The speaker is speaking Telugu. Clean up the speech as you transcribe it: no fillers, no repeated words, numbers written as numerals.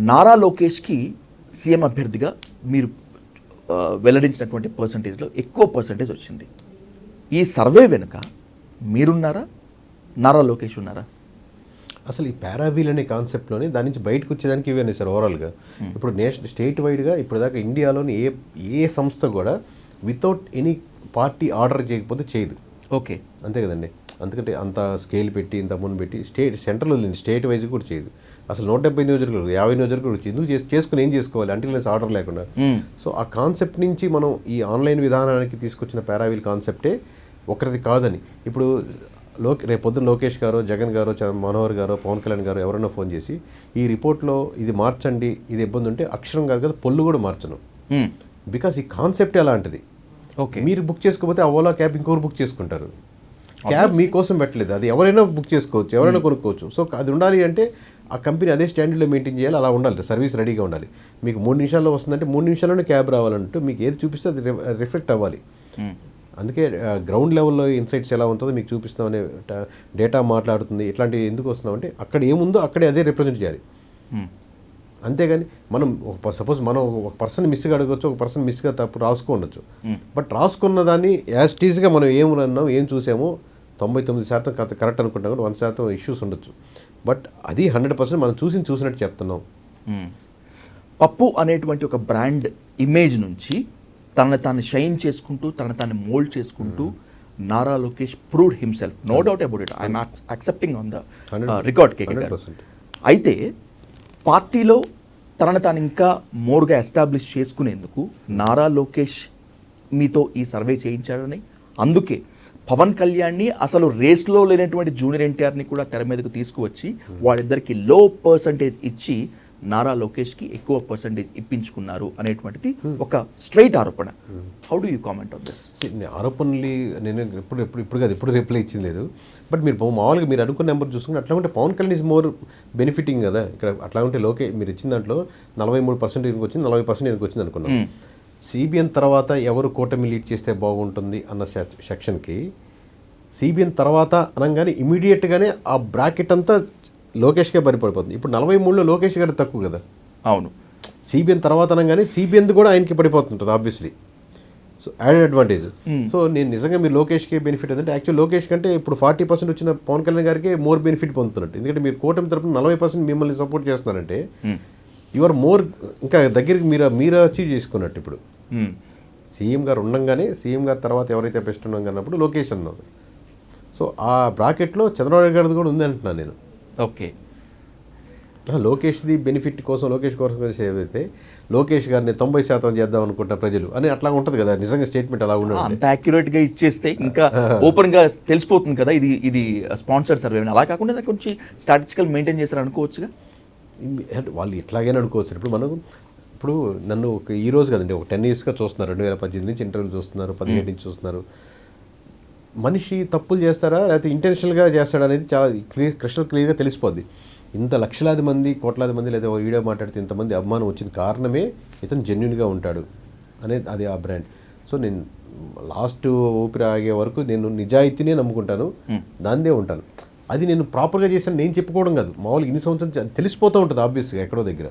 నారా లోకేష్కి సీఎం అభ్యర్థిగా మీరు వెల్లడించినటువంటి పర్సంటేజ్లో ఎక్కువ పర్సంటేజ్ వచ్చింది. ఈ సర్వే వెనుక మీరున్నారా, నారా లోకేష్ ఉన్నారా? అసలు ఈ పారావీల్ అనే కాన్సెప్ట్లోనే దాని నుంచి బయటకు వచ్చేదానికి ఇవన్నీ సార్ ఓవరాల్గా. ఇప్పుడు స్టేట్ వైడ్గా ఇప్పుడు దాకా ఇండియాలోని ఏ సంస్థ కూడా వితౌట్ ఎనీ పార్టీ ఆర్డర్ చేయకపోతే చేయదు. ఓకే, అంతే కదండి. అందుకంటే అంత స్కేల్ పెట్టి ఇంత అమౌంట్ పెట్టి సెంట్రల్ వదిలింది, స్టేట్ వైజ్ కూడా చేయదు. అసలు 170 నియోజకవర్గాలు 50 నియోజకవర్గాలు ఎందుకు చేసుకుని ఏం చేసుకోవాలి అంటే ఆర్డర్ లేకుండా. సో ఆ కాన్సెప్ట్ నుంచి మనం ఈ ఆన్లైన్ విధానానికి తీసుకొచ్చిన పారావీల్ కాన్సెప్టే ఒకరిది కాదని. ఇప్పుడు రేపు పొద్దున్న లోకేష్ గారు, జగన్ గారు, మనోహర్ గారు, పవన్ కళ్యాణ్ గారు ఎవరైనా ఫోన్ చేసి ఈ రిపోర్ట్లో ఇది మార్చండి, ఇది ఇబ్బంది ఉంటే అక్షరం కాదు కదా పొల్లు కూడా మార్చను. బికాస్ ఈ కాన్సెప్ట్ అలాంటిది. ఓకే, మీరు బుక్ చేసుకోకపోతే ఆ ఓలా క్యాబ్ ఇంకొకరు బుక్ చేసుకుంటారు. క్యాబ్ మీకోసం పెట్టలేదు, అది ఎవరైనా బుక్ చేసుకోవచ్చు, ఎవరైనా కొనుక్కోవచ్చు. సో అది ఉండాలి అంటే ఆ కంపెనీ అదే స్టాండర్డ్లో మెయింటైన్ చేయాలి, అలా ఉండాలి, సర్వీస్ రెడీగా ఉండాలి. మీకు 3 నిమిషాల్లో వస్తుందంటే 3 నిమిషాల్లోనే క్యాబ్ రావాలంటూ మీకు ఏది చూపిస్తే అది రిఫ్లెక్ట్ అవ్వాలి. అందుకే గ్రౌండ్ లెవెల్లో ఇన్సైట్స్ ఎలా ఉంటుందో మీకు చూపిస్తామనే డేటా మాట్లాడుతుంది. ఇట్లాంటివి ఎందుకు వస్తున్నామంటే అక్కడ ఏముందో అక్కడే అదే రిప్రజెంట్ చేయాలి. అంతేగాని మనం సపోజ్ మనం ఒక పర్సన్ మిస్గా అడగచ్చు, ఒక పర్సన్ మిస్గా తప్పు రాసుకోవచ్చు. బట్ రాసుకున్న దాన్ని యాజ్ టీజ్గా మనం ఏం అన్నాం, ఏం చూసామో 99% కరెక్ట్ అనుకుంటాం, కూడా 1% ఇష్యూస్ ఉండొచ్చు. బట్ అది 100% మనం చూసినట్టు చెప్తున్నాం. పప్పు అనేటువంటి ఒక బ్రాండ్ ఇమేజ్ నుంచి తనని తాను షైన్ చేసుకుంటూ, తనని తాను మోల్డ్ చేసుకుంటూ Nara Lokesh proved himself. No doubt about it, I'm accepting on the record. అయితే పార్టీలో తనని తాను ఇంకా మోర్గా ఎస్టాబ్లిష్ చేసుకునేందుకు నారా లోకేష్ మీతో ఈ సర్వే చేయించాడని, అందుకే పవన్ కళ్యాణ్ని అసలు రేస్లో లేనటువంటి జూనియర్ ఎన్టీఆర్ని కూడా తెర మీదకు తీసుకువచ్చి వాళ్ళిద్దరికి లో పర్సంటేజ్ ఇచ్చి నారా లోకేష్కి ఎక్కువ పర్సంటేజ్ ఇప్పించుకున్నారు అనేటువంటిది ఒక స్ట్రైట్ ఆరోపణ. How do you comment on this? ఆరోపణలు నేను ఇప్పుడు కాదు, ఇప్పుడు రిప్లై ఇచ్చింది లేదు. బట్ మీరు మామూలుగా మీరు అనుకున్న నెంబర్ చూసుకుంటే అట్లా ఉంటే Pawan Kalyan is more benefiting కదా. ఇక్కడ అట్లా ఉంటే మీరు ఇచ్చిన దాంట్లో 43% ఈయనకి వచ్చింది, 40% ఈయనకి వచ్చింది అనుకున్నాం. సిబిఎన్ తర్వాత ఎవరు కూటమి లీడ్ చేస్తే బాగుంటుంది అన్న సెక్షన్కి సిబిఎన్ తర్వాత అనగానే ఇమీడియట్గానే ఆ బ్రాకెట్ అంతా లోకేష్కే పడిపోతుంది. ఇప్పుడు 43లో లోకేష్ గారు తక్కువ కదా. అవును, సిబిఎన్ తర్వాత అనగానే సిబిఎన్ కూడా ఆయనకి పడిపోతుంటుంది obviously. So added advantage. So నేను నిజంగా మీరు లోకేష్కి బెనిఫిట్ ఏంటంటే యాక్చువల్ లోకేష్ కంటే ఇప్పుడు 40% వచ్చిన పవన్ కళ్యాణ్ గారికి మోర్ బెనిఫిట్ పొందుతున్నట్టు. ఎందుకంటే మీరు కూటమి తరపున 40% మిమ్మల్ని సపోర్ట్ చేస్తున్నారంటే యువర్ మోర్ ఇంకా దగ్గరికి మీరు అచీవ్ చేసుకున్నట్టు. ఇప్పుడు సీఎం గారు ఉండగానే సీఎం గారు తర్వాత ఎవరైతే బెస్ట్ ఉన్నాం అన్నప్పుడు లోకేష్ అన్నారు. సో ఆ బ్రాకెట్లో చంద్రబాబు గారిది కూడా ఉంది అంటున్నాను నేను. ఓకే, లోకేష్ది బెనిఫిట్ కోసం లోకేష్ కోసం ఏదైతే లోకేష్ గారిని 90% చేద్దాం అనుకుంటా ప్రజలు అని అట్లా ఉంటుంది కదా. నిజంగా స్టేట్మెంట్ అలా ఉండదు. అంత యాక్యురేట్గా ఇచ్చేస్తే ఇంకా ఓపెన్గా తెలిసిపోతుంది కదా ఇది స్పాన్సర్డ్ సర్వే. అలా కాకుండా కొంచెం స్టాటిస్టికల్ మెయింటైన్ చేశారు అనుకోవచ్చుగా. వాళ్ళు ఎట్లాగైనా అనుకోవచ్చు. ఇప్పుడు నన్ను ఈ రోజు కదండి ఒక 10 yearsగా చూస్తున్నారు, 2018 నుంచి ఇంటర్వ్యూలు చూస్తున్నారు, 17 నుంచి చూస్తున్నారు. మనిషి తప్పులు చేస్తారా లేకపోతే ఇంటెన్షనల్గా చేస్తాడా అనేది చాలా క్రిస్టల్ క్లియర్గా తెలిసిపోద్ది. ఇంత లక్షలాది మంది, కోట్లాది మంది లేదా వీడియో మాట్లాడితే ఇంతమంది అభిమానం వచ్చిన కారణమే ఇతను జెన్యున్గా ఉంటాడు అనేది అది ఆ బ్రాండ్. సో నేను లాస్ట్ ఊపిరి ఆగే వరకు నేను నిజాయితీనే నమ్ముకుంటాను, దానిదే ఉంటాను. అది నేను ప్రాపర్గా చేశాను నేను చెప్పుకోవడం కాదు, మామూలుగా ఇన్ని సంవత్సరం తెలిసిపోతూ ఉంటుంది ఆబ్వియస్గా ఎక్కడో దగ్గర.